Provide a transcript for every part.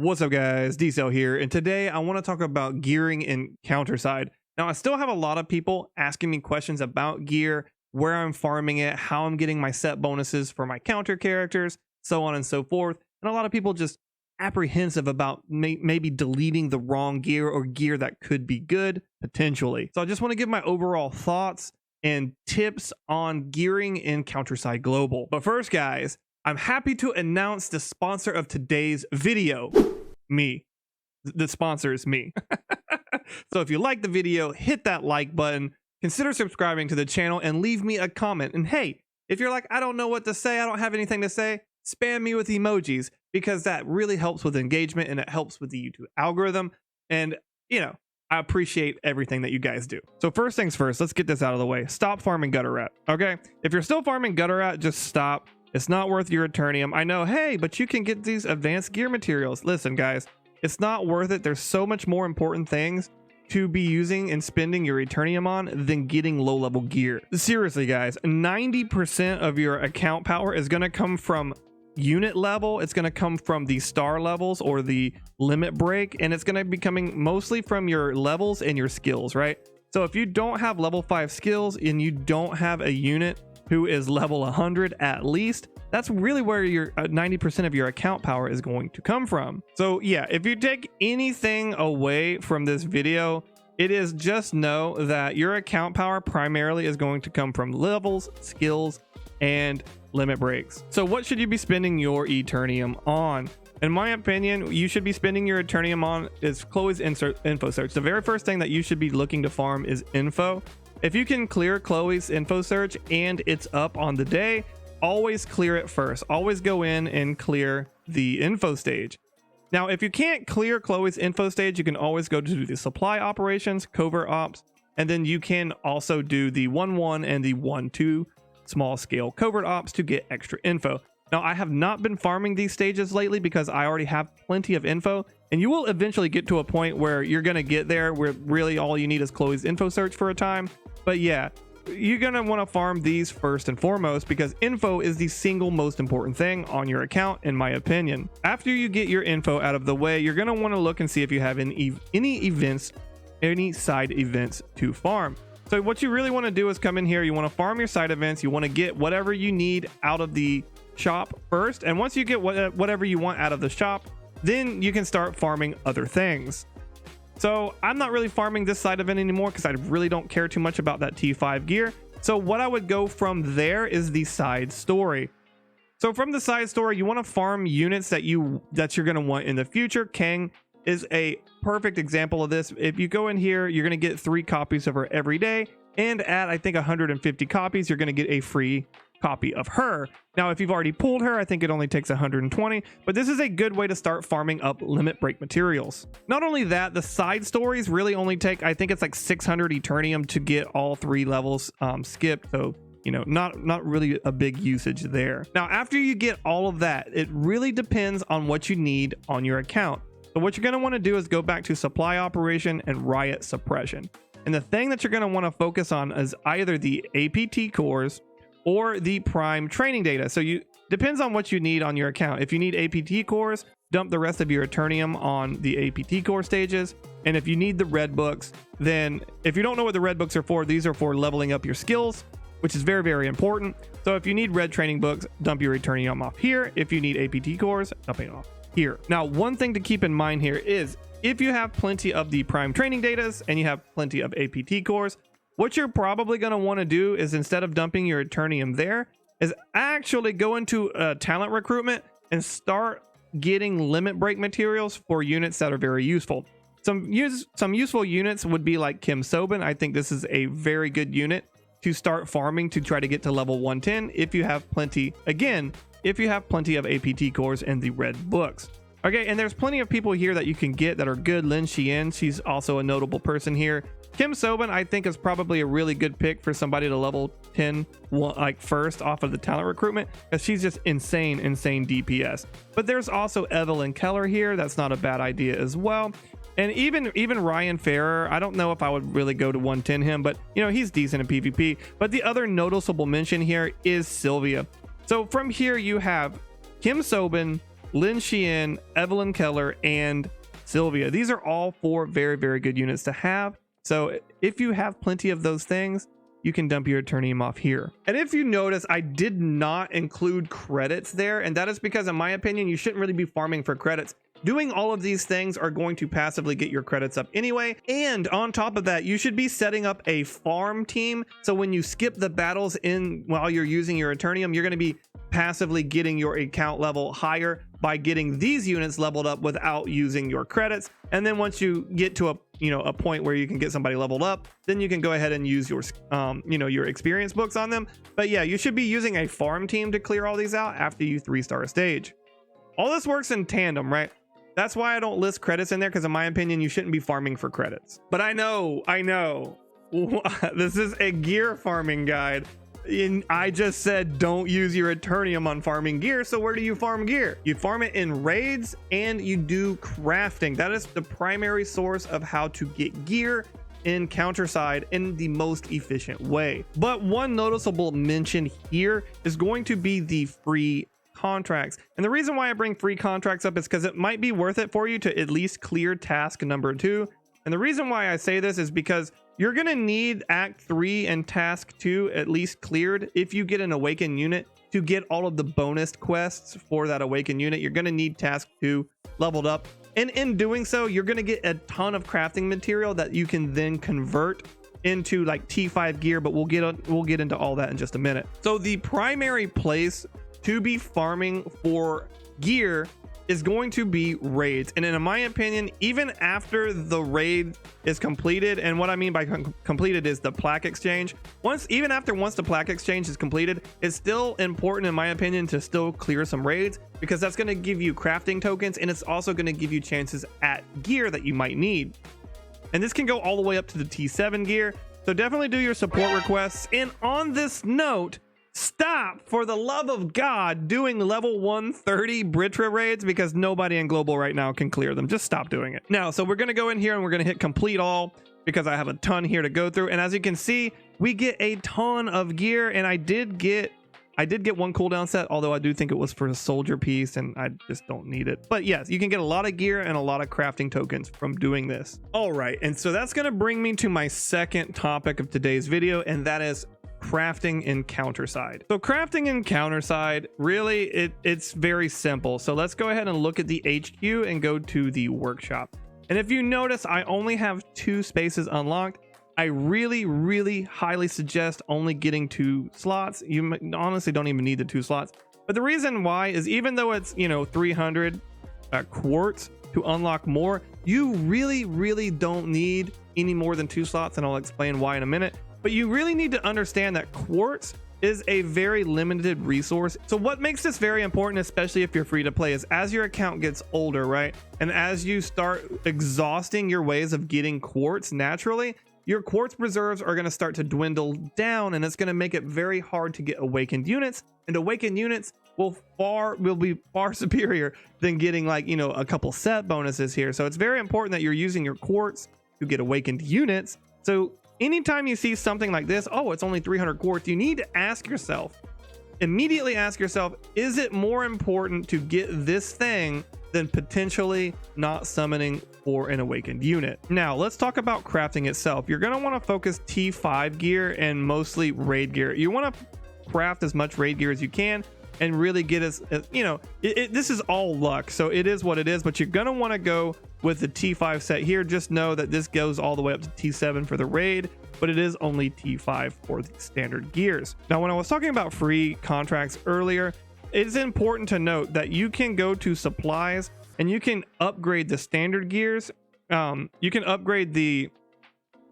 What's up guys, d-cell here, and today I want to talk about gearing in counterside. Now I still have a lot of people asking me questions about gear, where I'm farming it, how I'm getting my set bonuses for my counter characters, so on and so forth, and a lot of people just apprehensive about maybe deleting the wrong gear or gear that could be good potentially. So I just want to give my overall thoughts and tips on gearing in counterside global. But first guys, I'm happy to announce the sponsor of today's video, me. The sponsor is me. So if you like the video, hit that like button, consider subscribing to the channel, and leave me a comment. And hey, if you're like, I don't know what to say, I don't have anything to say, spam me with emojis, because that really helps with engagement and it helps with the YouTube algorithm. And, you know, I appreciate everything that you guys do. So first things first, let's get this out of the way. Stop farming gutter rat, okay? If you're still farming gutter rat, just stop. It's not worth your eternium. I know, hey, but you can get these advanced gear materials. Listen, guys, it's not worth it. There's so much more important things to be using and spending your eternium on than getting low-level gear. Seriously, guys, 90% of your account power is going to come from unit level. It's going to come from the star levels or the limit break, and it's going to be coming mostly from your levels and your skills, right? So if you don't have level 5 skills and you don't have a unit who is level 100 at least, that's really where your 90% of your account power is going to come from. So yeah, if you take anything away from this video, it is just know that your account power primarily is going to come from levels, skills, and limit breaks. So what should you be spending your eternium on? In my opinion, you should be spending your eternium on is Chloe's info search. The very first thing that you should be looking to farm is info. If you can clear Chloe's info search and it's up on the day, always clear it first. Always go in and clear the info stage. Now, if you can't clear Chloe's info stage, you can always go to the supply operations, covert ops, and then you can also do the 1-1 and the 1-2 small scale covert ops to get extra info. Now, I have not been farming these stages lately because I already have plenty of info, and you will eventually get to a point where you're going to get there where really all you need is Chloe's info search for a time. But yeah, you're going to want to farm these first and foremost because info is the single most important thing on your account, in my opinion. After you get your info out of the way, you're going to want to look and see if you have any events, any side events to farm. So what you really want to do is come in here. You want to farm your side events. You want to get whatever you need out of the shop first. And once you get whatever you want out of the shop, then you can start farming other things. So I'm not really farming this side event anymore because I really don't care too much about that T5 gear. So what I would go from there is the side story. So from the side story, you want to farm units that you're going to want in the future. Kang is a perfect example of this. If you go in here, you're going to get 3 copies of her every day, and at I think 150 copies, you're going to get a free copy of her. Now, if you've already pulled her, I think it only takes 120, but this is a good way to start farming up limit break materials. Not only that, the side stories really only take, I think it's like 600 eternium to get all 3 levels skipped. So, you know, not really a big usage there. Now, after you get all of that, it really depends on what you need on your account. So what you're going to want to do is go back to supply operation and riot suppression. And the thing that you're going to want to focus on is either the APT cores or the prime training data. So depends on what you need on your account. If you need APT cores, dump the rest of your eternium on the APT core stages. And if you need the red books, then if you don't know what the red books are for, these are for leveling up your skills, which is very, very important. So if you need red training books, dump your eternium off here. If you need APT cores, dump it off here. Now, one thing to keep in mind here is if you have plenty of the prime training datas and you have plenty of APT cores, what you're probably going to want to do is instead of dumping your eternium there, is actually go into talent recruitment and start getting limit break materials for units that are very useful. Some useful units would be like Kim Sobin. I think this is a very good unit to start farming to try to get to level 110 if you have plenty, again, if you have plenty of APT cores and the red books. Okay, and there's plenty of people here that you can get that are good. Lin Xian, she's also a notable person here. Kim Sobin, I think, is probably a really good pick for somebody to level 10 like first off of the talent recruitment because she's just insane DPS. But there's also Evelyn Keller here. That's not a bad idea as well. And even Ryan Ferrer, I don't know if I would really go to 110 him, but you know, he's decent in PvP. But the other noticeable mention here is Sylvia. So from here you have Kim Sobin, Lin Xian, Evelyn Keller, and Sylvia. These are all 4 very, very good units to have. So if you have plenty of those things, you can dump your eternium off here. And if you notice, I did not include credits there, and that is because in my opinion, you shouldn't really be farming for credits. Doing all of these things are going to passively get your credits up anyway. And on top of that, you should be setting up a farm team. So when you skip the battles in while you're using your eternium, you're going to be passively getting your account level higher by getting these units leveled up without using your credits. And then once you get to a point where you can get somebody leveled up, then you can go ahead and use your your experience books on them. But yeah, you should be using a farm team to clear all these out after you 3-star a stage. All this works in tandem, right? That's why I don't list credits in there, because in my opinion, you shouldn't be farming for credits. But I know, this is a gear farming guide. I just said don't use your eternium on farming gear. So where do you farm gear? You farm it in raids and you do crafting. That is the primary source of how to get gear in Counterside in the most efficient way. But one noticeable mention here is going to be the free contracts. And the reason why I bring free contracts up is because it might be worth it for you to at least clear task number 2. And the reason why I say this is because you're going to need Act 3 and Task 2 at least cleared if you get an Awakened unit to get all of the bonus quests for that Awakened unit. You're going to need Task 2 leveled up. And in doing so, you're going to get a ton of crafting material that you can then convert into like T5 gear, but we'll get into all that in just a minute. So the primary place to be farming for gear is going to be raids. And in my opinion, even after the raid is completed, and what I mean by completed is the plaque exchange, once the plaque exchange is completed, it's still important in my opinion to still clear some raids, because that's going to give you crafting tokens, and it's also going to give you chances at gear that you might need. And this can go all the way up to the T7 gear, so definitely do your support requests. And on this note, stop, for the love of God, doing level 130 Britra raids, because nobody in global right now can clear them. Just stop doing it. Now, so we're going to go in here and we're going to hit complete all, because I have a ton here to go through. And as you can see, we get a ton of gear, and I did get one cooldown set, although I do think it was for a soldier piece and I just don't need it. But yes, you can get a lot of gear and a lot of crafting tokens from doing this. All right, and so that's going to bring me to my second topic of today's video, and that is crafting in Counterside. So crafting in Counterside, really it's very simple. So let's go ahead and look at the HQ and go to the workshop. And if you notice, I only have 2 spaces unlocked. I really highly suggest only getting 2 slots. You honestly don't even need the 2 slots. But the reason why is, even though it's 300 quartz to unlock more, you really don't need any more than 2 slots, and I'll explain why in a minute. But you really need to understand that quartz is a very limited resource. So what makes this very important, especially if you're free to play, is as your account gets older, right? And as you start exhausting your ways of getting quartz naturally, your quartz reserves are going to start to dwindle down, and it's going to make it very hard to get awakened units. And awakened units will be far superior than getting a couple set bonuses here. So it's very important that you're using your quartz to get awakened units. So anytime you see something like this, oh, it's only 300 quartz, you need to immediately ask yourself, is it more important to get this thing than potentially not summoning for an awakened unit? Now, let's talk about crafting itself. You're going to want to focus T5 gear and mostly raid gear. You want to craft as much raid gear as you can and really get this is all luck, so it is what it is, but you're going to want to go with the T5 set here. Just know that this goes all the way up to T7 for the raid, but it is only T5 for the standard gears. Now, when I was talking about free contracts earlier, it's important to note that you can go to supplies and you can upgrade the standard gears. You can upgrade the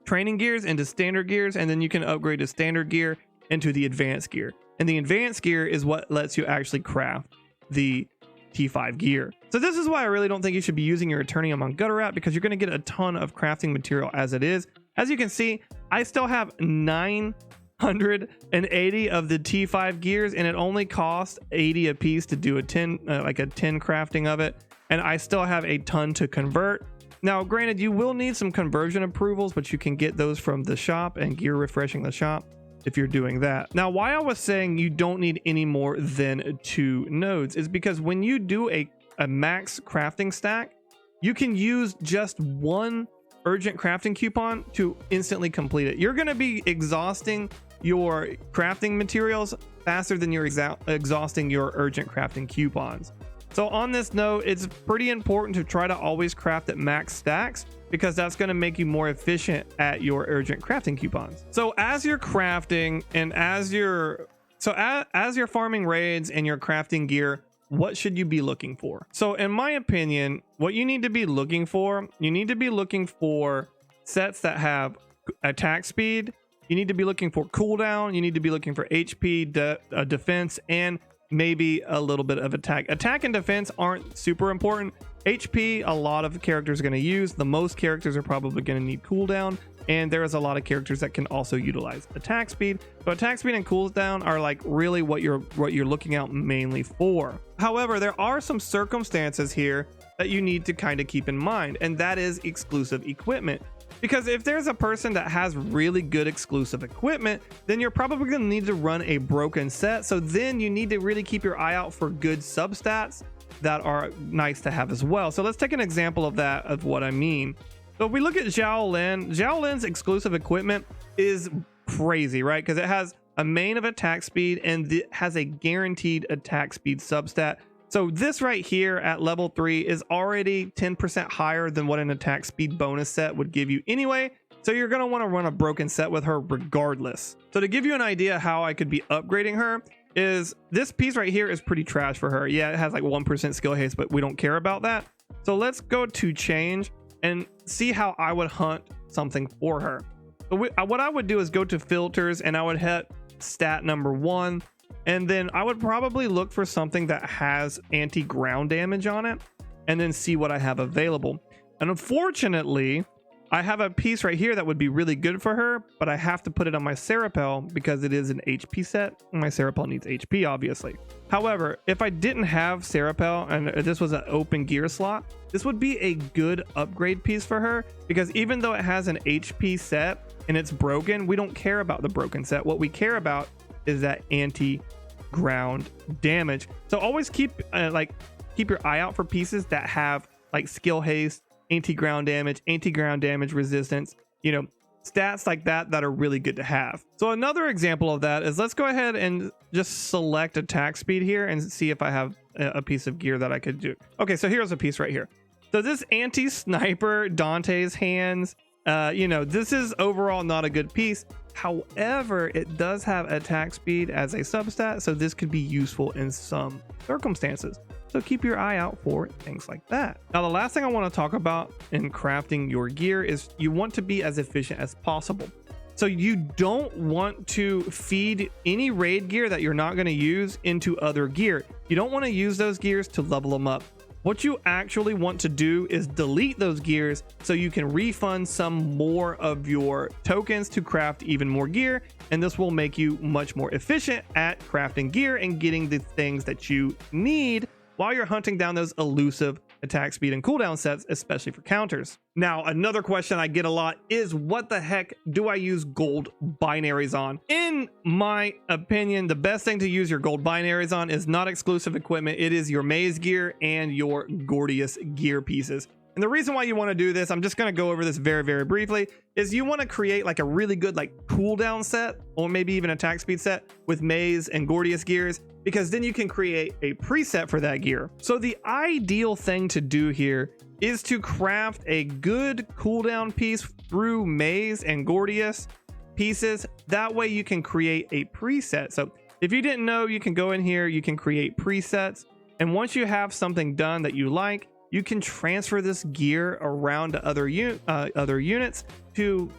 training gears into standard gears, and then you can upgrade the standard gear into the advanced gear. And the advanced gear is what lets you actually craft the T5 gear. So this is why I really don't think you should be using your eternium on gutter rat, because you're going to get a ton of crafting material as it is. As you can see, I still have 980 of the T5 gears, and it only costs 80 a piece to do a 10 crafting of it, and I still have a ton to convert. Now, granted, you will need some conversion approvals, but you can get those from the shop and gear refreshing the shop if you're doing that. Now, why I was saying you don't need any more than 2 nodes is because when you do a a max crafting stack, you can use just one urgent crafting coupon to instantly complete it. You're going to be exhausting your crafting materials faster than you're exhausting your urgent crafting coupons. So on this note, it's pretty important to try to always craft at max stacks, because that's going to make you more efficient at your urgent crafting coupons. So as you're crafting and as you're farming raids and you're crafting gear, what should you be looking for? So in my opinion, what you need to be looking for, you need to be looking for sets that have attack speed. You need to be looking for cooldown. You need to be looking for HP, defense, and maybe a little bit of attack. Attack and defense aren't super important. HP, a lot of characters are going to use. The most characters are probably going to need cooldown, and there is a lot of characters that can also utilize attack speed. So attack speed and cooldown are like really what you're looking out mainly for. However, there are some circumstances here that you need to kind of keep in mind, and that is exclusive equipment. Because if there's a person that has really good exclusive equipment, then you're probably going to need to run a broken set. So then you need to really keep your eye out for good substats that are nice to have as well. So let's take an example of that, of what I mean. So if we look at Zhao Lin's exclusive equipment is crazy, right? Because it has a main of attack speed and it has a guaranteed attack speed substat. So this right here at level 3 is already 10% higher than what an attack speed bonus set would give you anyway. So you're going to want to run a broken set with her regardless. So to give you an idea how I could be upgrading her, is this piece right here is pretty trash for her. Yeah, it has like 1% skill haste, but we don't care about that. So let's go to change and see how I would hunt something for her. So what I would do is go to filters and I would hit stat number 1. And then I would probably look for something that has anti-ground damage on it and then see what I have available. And unfortunately, I have a piece right here that would be really good for her, but I have to put it on my Serapel because it is an HP set. My Serapel needs HP, obviously. However, if I didn't have Serapel and this was an open gear slot, this would be a good upgrade piece for her, because even though it has an HP set and it's broken, we don't care about the broken set. What we care about is that anti-ground damage. So always keep your eye out for pieces that have like skill haste, anti-ground damage resistance, stats like that are really good to have. So another example of that is, let's go ahead and just select attack speed here and see if I have a piece of gear that I could do. Okay, so here's a piece right here. So this anti-sniper Dante's hands, this is overall not a good piece. However, it does have attack speed as a substat, so this could be useful in some circumstances. So keep your eye out for things like that. Now, the last thing I want to talk about in crafting your gear is you want to be as efficient as possible. So you don't want to feed any raid gear that you're not going to use into other gear. You don't want to use those gears to level them up. What you actually want to do is delete those gears so you can refund some more of your tokens to craft even more gear, and this will make you much more efficient at crafting gear and getting the things that you need while you're hunting down those elusive attack speed and cooldown sets, especially for counters. Now, another question I get a lot is, what the heck do I use gold binaries on? In my opinion, the best thing to use your gold binaries on is not exclusive equipment. It is your maze gear and your Gordius gear pieces. And the reason why you want to do this, I'm just going to go over this very, very briefly, is you want to create like a really good like cooldown set, or maybe even attack speed set with maze and Gordius gears, because then you can create a preset for that gear. So the ideal thing to do here is to craft a good cooldown piece through maze and Gordius pieces. That way you can create a preset. So if you didn't know, you can go in here, you can create presets. And once you have something done that you like, you can transfer this gear around to other units to,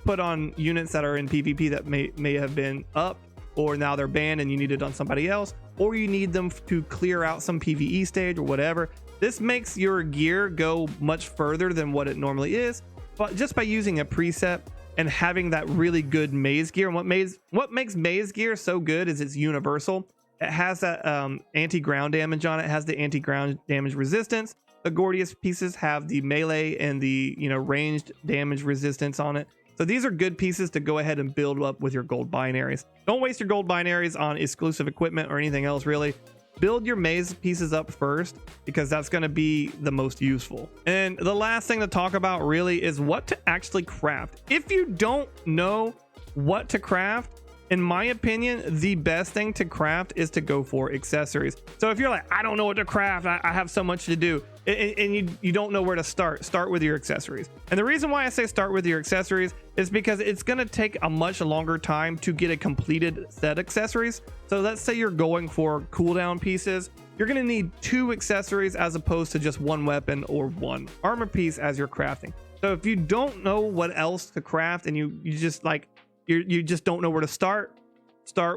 put on units that are in PvP that may have been up, or now they're banned and you need it on somebody else, or you need them to clear out some PvE stage or whatever. This makes your gear go much further than what it normally is, but just by using a preset and having that really good maze gear. And what makes maze gear so good is it's universal. It has that anti-ground damage on it. It has the anti-ground damage resistance. The Gordius pieces have the melee and the ranged damage resistance on it. So these are good pieces to go ahead and build up with your gold binaries. Don't waste your gold binaries on exclusive equipment or anything else, really. build your maze pieces up first, because that's going to be the most useful. And the last thing to talk about really is what to actually craft. If you don't know what to craft, in my opinion, the best thing to craft is to go for accessories. So if you're like, I don't know what to craft, I have so much to do, and you don't know where to start with your accessories. And the reason why I say start with your accessories is because it's going to take a much longer time to get a completed set accessories. So let's say you're going for cooldown pieces, you're going to need 2 accessories as opposed to just 1 weapon or 1 armor piece as you're crafting. So if you don't know what else to craft, and you just like, you just don't know where to start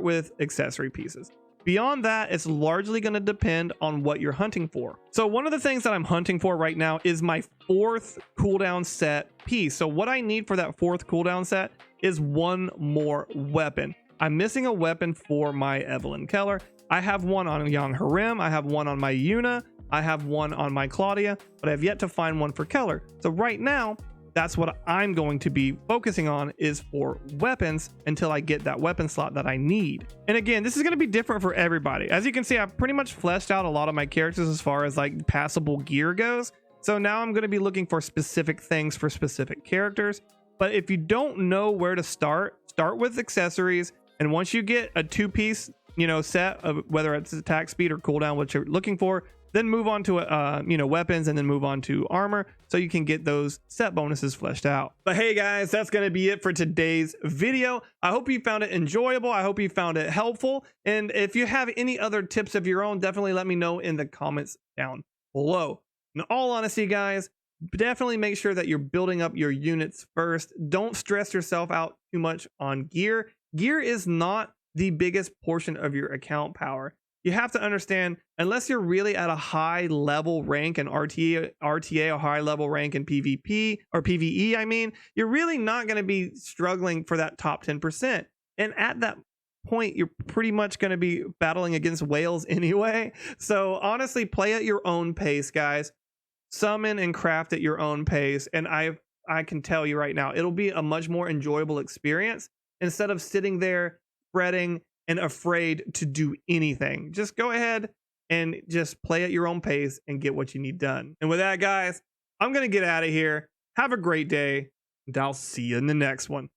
with accessory pieces. Beyond that, it's largely going to depend on what you're hunting for. So one of the things that I'm hunting for right now is my 4th cooldown set piece. So what I need for that 4th cooldown set is 1 more weapon. I'm missing a weapon for my Evelyn Keller. I have one on Young Harem, I have one on my Yuna, I have one on my Claudia, but I have yet to find one for Keller. So right now, that's what I'm going to be focusing on, is for weapons until I get that weapon slot that I need. And again, this is going to be different for everybody. As you can see, I've pretty much fleshed out a lot of my characters as far as like passable gear goes. So now I'm going to be looking for specific things for specific characters. But if you don't know where to start with accessories. And once you get a 2-piece, set of whether it's attack speed or cooldown, what you're looking for, then move on to weapons, and then move on to armor, so you can get those set bonuses fleshed out. But hey guys, that's going to be it for today's video. I hope you found it enjoyable. I hope you found it helpful. And if you have any other tips of your own, definitely let me know in the comments down below. In all honesty, guys, definitely make sure that you're building up your units first. Don't stress yourself out too much on gear. Gear is not the biggest portion of your account power. You have to understand, unless you're really at a high level rank in RTA, a high level rank in PvP or PvE, I mean, you're really not going to be struggling for that top 10%. And at that point, you're pretty much going to be battling against whales anyway. So honestly, play at your own pace, guys. Summon and craft at your own pace. And I can tell you right now, it'll be a much more enjoyable experience instead of sitting there fretting and afraid to do anything. Just go ahead and just play at your own pace and get what you need done. And with that, guys, I'm going to get out of here. Have a great day, and I'll see you in the next one.